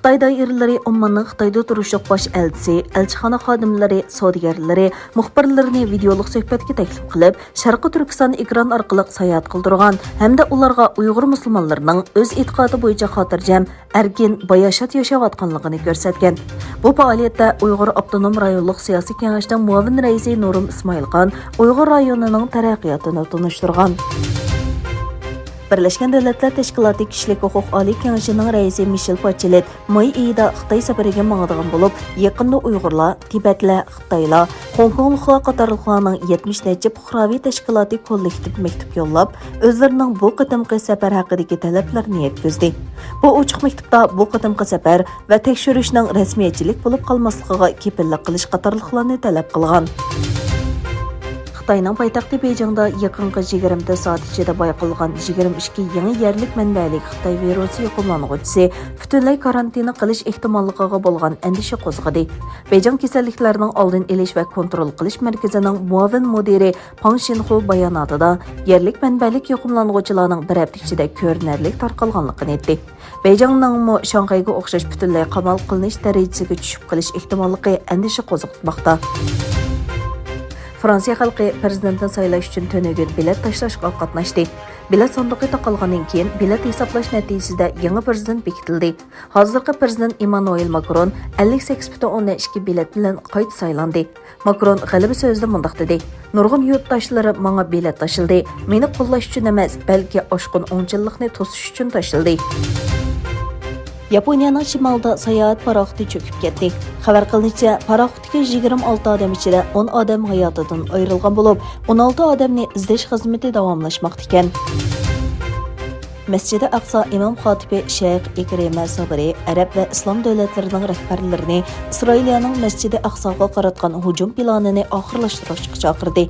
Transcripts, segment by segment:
Xitoy doiralari Ommonning Xitoyda turishliq bosh elchisi, elchixona xodimlari, savdogarlari, muxbirlarni videolik suhbatga taklif qilib, Sharqi Turkiston ekran orqali sayohat qildirgan hamda ularga Uyg'ur musulmonlarining o'z e'tiqodi bo'yicha xotirjam, erkin, bayashat yashayotganligini ko'rsatgan. Bu faoliyatda Uyg'ur avtonom rayonlik siyosiy kengashining muavin raisi Nurum Ismoilxon Uyg'ur rayonining taraqqiyotini tunishtirgan. Birleşken Devletler Teşkilatı Kişilik Hukuk Ali Kengashining raisi Michel Bachelet may oyida Xitoy safariga mangadigan bo'lib, yaqinda Uyg'urlar, Tibetlar, Xitoylar, Hong Kongliklar qatorliqlarning 70 necha fuqaroviy tashkiloti kollektiv maktub yo'llab, o'zlarining bu qatimqi safar haqidagi talablarini yetkazdi. Bu ochiq maktubda bu qatimqi safar va tekshirishning rasmiyatchilik bo'lib qolmasligiga kepillik qilish qatorliqlarni talab qilgan. Xitoyning poytaxti Beijingda yaqinqi 24 soat ichida bayqalgan 22 yangi yerlik manbalik Xitoy virusi yuqumlanuvchisi butunlay karantina qilish ehtimolligiga bo'lgan andisha qo'zg'adi. Beijing kasalliklarning oldin olish va kontrol qilish markazining muavin mudiri Pang Xinhu bayonotida yerlik manbalik yuqumlanuvchilarning bir hafta ichida ko'rinarli tarqalganligini aytdi. Beijingning Shanxayga o'xshash butunlay qamal qilinish darajasiga tushib qolish ehtimolligiga andisha qo'zg'atmoqda. Fransiya xalqi prezidentni saylash uchun to'nigun bilet tashlashga qatnashdi. Bilet sanduqi taqalgandan keyin bilet hisoblash natijasida yangi prezident bekitildi. Hozirgi prezident Emmanuel Macron 58,2 bilet bilan qayta saylandi. Macron g'alaba so'zida mundaq dedi: "Nurg'un yurtdoshlari menga bilet tashildi. Meni qo'llash uchun emas, balki oshqun o'ngchillikni to'sish uchun tashildi." Yaponiyaning shimolida sayohat paraxoti cho'kib ketdi. Xabar qilinishicha, paraxotdagi 26 odam ichida 10 odam hayotidan ayrilgan bo'lib, 16 odamni izlash xizmati davomlashmoqda ekan. Masjidi Aqsa imom xotibi Shayx Ikrima Sabri Arab va islom davlatlarining rahbarlarini Isroiliyaning Masjidi Aqsaga qaratgan hujum planini oxirlashtirishga chaqirdi.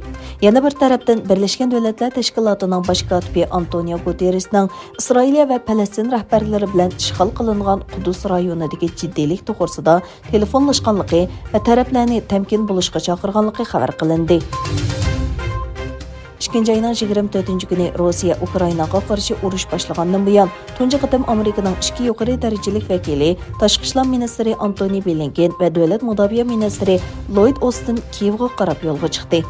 Yana bir tarafdan Birlashgan Davlatlar Tashkilotining bosh kotibi Antonio Guterresning Isroiliya va Falastin rahbarlari bilan ishg'ol qilingan Qudus rayonidagi jiddiylik to'g'risida telefonlashganligi va taraflarni tamkin bo'lishga chaqirganligi xabar qilindi. 2 ayning 24 kuni Rossiya Ukrainaga qarshi urush boshlagandan buyon tunji qatim Amerikaning 2 yuqori darajalik vakili, tashqi ishlar ministri Antony Blinken va davlat mudofaa ministri Lloyd Austin Kiyevga qarab yo'lga chiqdi.